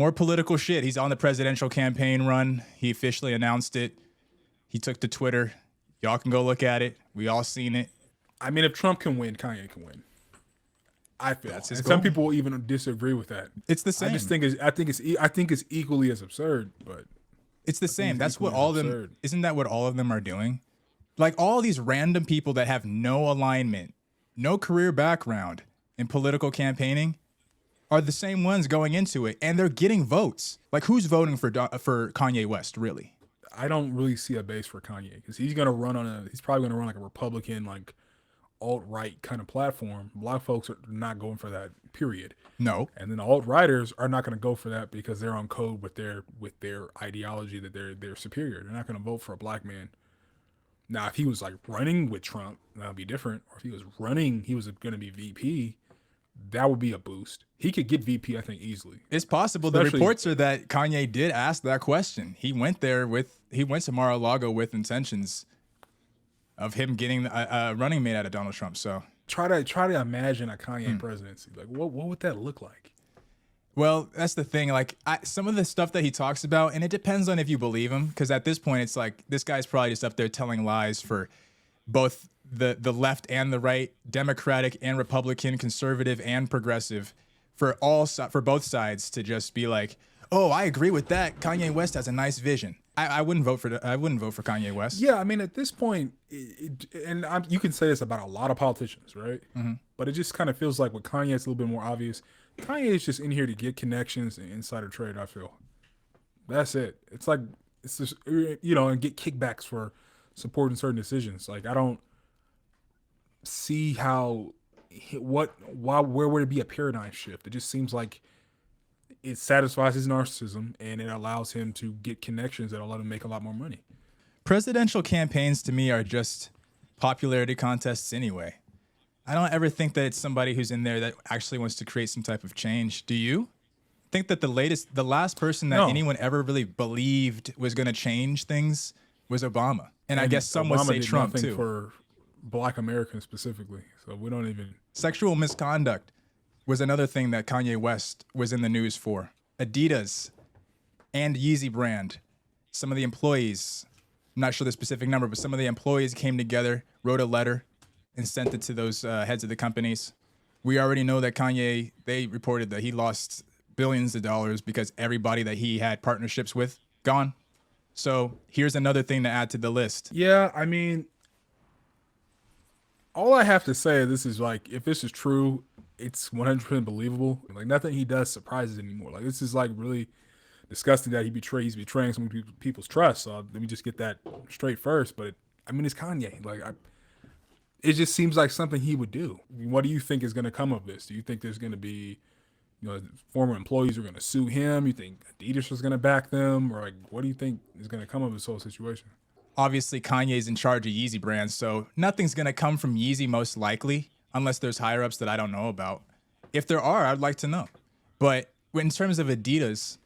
More political shit. He's on the presidential campaign run. He officially announced it. He took to Twitter. Y'all can go look at it. We all seen it. I mean, if Trump can win, Kanye can win. I feel, That's his and goal. some people will even disagree with that. It's the I same. just think I think it's equally as absurd, but It's the same. it's That's what equally all as of them. absurd. Isn't that what all of them are doing? Like all these random people that have no alignment, no career background in political campaigning, are the same ones going into it, and they're getting votes. Like who's voting for Kanye West? Really? I don't really see a base for Kanye because he's probably gonna run like a Republican, like alt-right kind of platform. Black folks are not going for that, period. No. And then the alt-righters are not going to go for that because they're on code with their ideology that they're superior. They're not going to vote for a black man. Now, if he was like running with Trump, that would be different. Or if he was running, he was going to be VP, that would be a boost. He could get VP, I think, easily. It's possible. Especially, the reports are that Kanye did ask that question. He went to Mar-a-Lago with intentions of him getting a running mate out of Donald Trump. So try to imagine a Kanye presidency. Like, what would that look like? well, that's the thing. Like some of the stuff that he talks about, and it depends on if you believe him, because at this point, it's like this guy's probably just up there telling lies for both the left and the right, Democratic and Republican, conservative and progressive, for both sides to just be like, oh, I agree with that. Kanye West has a nice vision. I wouldn't vote for Kanye West. Yeah, I mean, at this point, you can say this about a lot of politicians, right? Mm-hmm. But it just kind of feels like with Kanye, it's a little bit more obvious. Kanye is just in here to get connections and insider trade, I feel. That's it. It's like, it's just, and get kickbacks for supporting certain decisions. Like, I don't see where would it be a paradigm shift? It just seems like it satisfies his narcissism and it allows him to get connections that allow him to make a lot more money. Presidential campaigns to me are just popularity contests anyway. I don't ever think that it's somebody who's in there that actually wants to create some type of change. Do you think that the last person that anyone ever really believed was going to change things was Obama? And I guess some would Obama say did Trump nothing too. For Black Americans specifically, so we don't even. Sexual misconduct was another thing that Kanye West was in the news for. Adidas and Yeezy brand, some of the employees, I'm not sure the specific number, but some of the employees came together, wrote a letter, and sent it to those heads of the companies. We already know that Kanye, they reported that he lost billions of dollars because everybody that he had partnerships with, gone. So here's another thing to add to the list. Yeah, I mean, all I have to say, this is like, if this is true, it's 100% believable. Like, nothing he does surprises anymore. Like, this is like really disgusting that he's betraying some people's trust. So let me just get that straight first. But I mean, it's Kanye. Like, it just seems like something he would do. I mean, what do you think is going to come of this? Do you think there's going to be, former employees are going to sue him? You think Adidas is going to back them? Or like, what do you think is going to come of this whole situation? Obviously, Kanye's in charge of Yeezy brands, so nothing's going to come from Yeezy most likely, unless there's higher-ups that I don't know about. If there are, I'd like to know. But in terms of Adidas,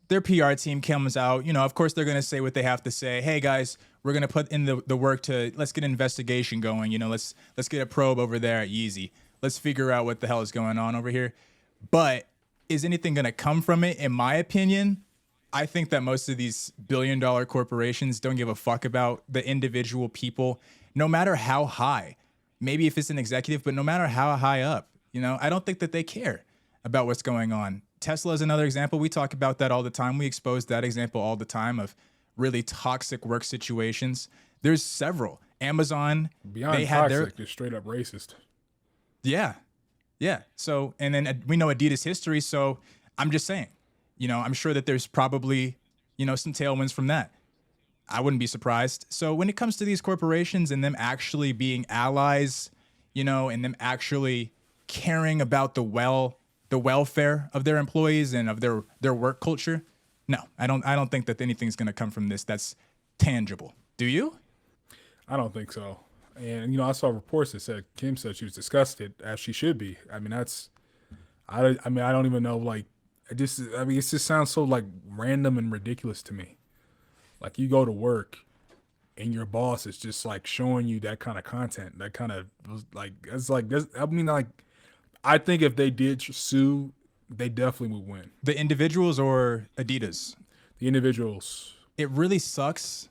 their PR team comes out. Of course, they're going to say what they have to say. Hey, guys, we're going to put in the work to, let's get an investigation going. Let's get a probe over there at Yeezy. Let's figure out what the hell is going on over here. But is anything going to come from it? In my opinion, I think that most of these billion-dollar corporations don't give a fuck about the individual people, no matter how high. Maybe if it's an executive, but no matter how high up, I don't think that they care about what's going on. Tesla is another example. We talk about that all the time. We expose that example all the time of really toxic work situations. There's several. Amazon, beyond they had toxic, they're straight up racist. Yeah. So, and then we know Adidas history. So I'm just saying, I'm sure that there's probably, some tailwinds from that. I wouldn't be surprised. So when it comes to these corporations and them actually being allies, and them actually caring about the welfare of their employees and of their work culture, no, I don't think that anything's going to come from this that's tangible. Do you? I don't think so. And I saw reports that said Kim said she was disgusted, as she should be. I mean, I don't even know. Like, it just sounds so like random and ridiculous to me. Like, you go to work and your boss is just like showing you that kind of content, that kind of like, it's like this. I mean, like, I think if they did sue They definitely would win. The individuals or Adidas? The individuals. It really sucks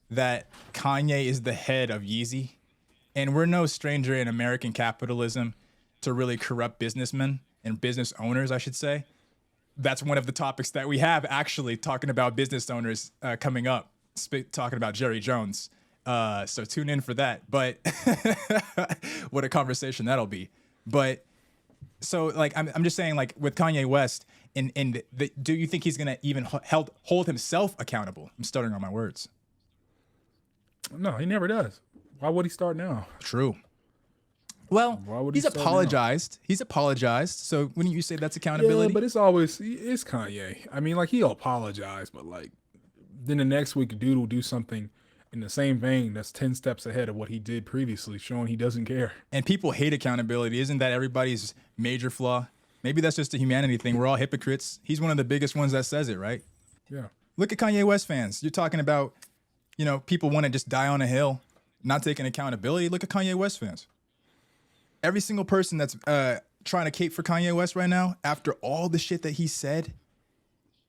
that Kanye is the head of Yeezy, and we're no stranger in American capitalism to really corrupt businessmen and business owners, I should say. That's one of the topics that we have actually talking about business owners coming up, talking about Jerry Jones. So tune in for that. But what a conversation that'll be. But so like I'm just saying, like with Kanye West, do you think he's gonna even hold himself accountable? I'm stuttering on my words. No, he never does. Why would he start now? True. Well, Why would he he's start now? apologized. He's apologized. So wouldn't you say that's accountability? Yeah, but it's Kanye. I mean, like he'll apologize, but like then the next week, dude will do something in the same vein that's 10 steps ahead of what he did previously, showing he doesn't care. And people hate accountability. Isn't that everybody's major flaw? Maybe that's just a humanity thing. We're all hypocrites. He's one of the biggest ones that says it, right? Yeah. Look at Kanye West fans. You're talking about, people want to just die on a hill, not taking accountability. Look at Kanye West fans. Every single person that's trying to cape for Kanye West right now, after all the shit that he said,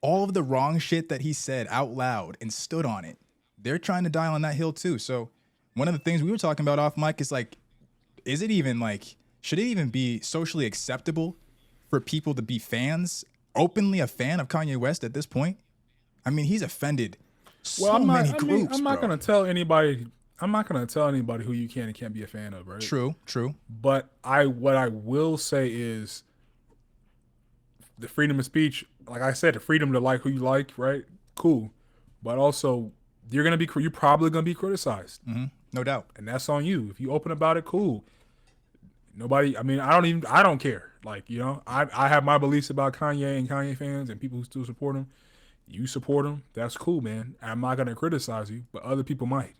all of the wrong shit that he said out loud and stood on it, they're trying to die on that hill too. So one of the things we were talking about off mic is like, should it even be socially acceptable for people to be fans, openly a fan of Kanye West at this point? I mean, he's offended many groups. I'm not gonna tell anybody. I'm not gonna tell anybody who you can and can't be a fan of, right? True. But what I will say is the freedom of speech. Like I said, the freedom to like who you like, right? Cool. But also, you're probably gonna be criticized. Mm-hmm. No doubt. And that's on you. If you open about it, cool. Nobody. I mean, I don't care. Like I have my beliefs about Kanye and Kanye fans and people who still support him. You support him. That's cool, man. I'm not gonna criticize you, but other people might.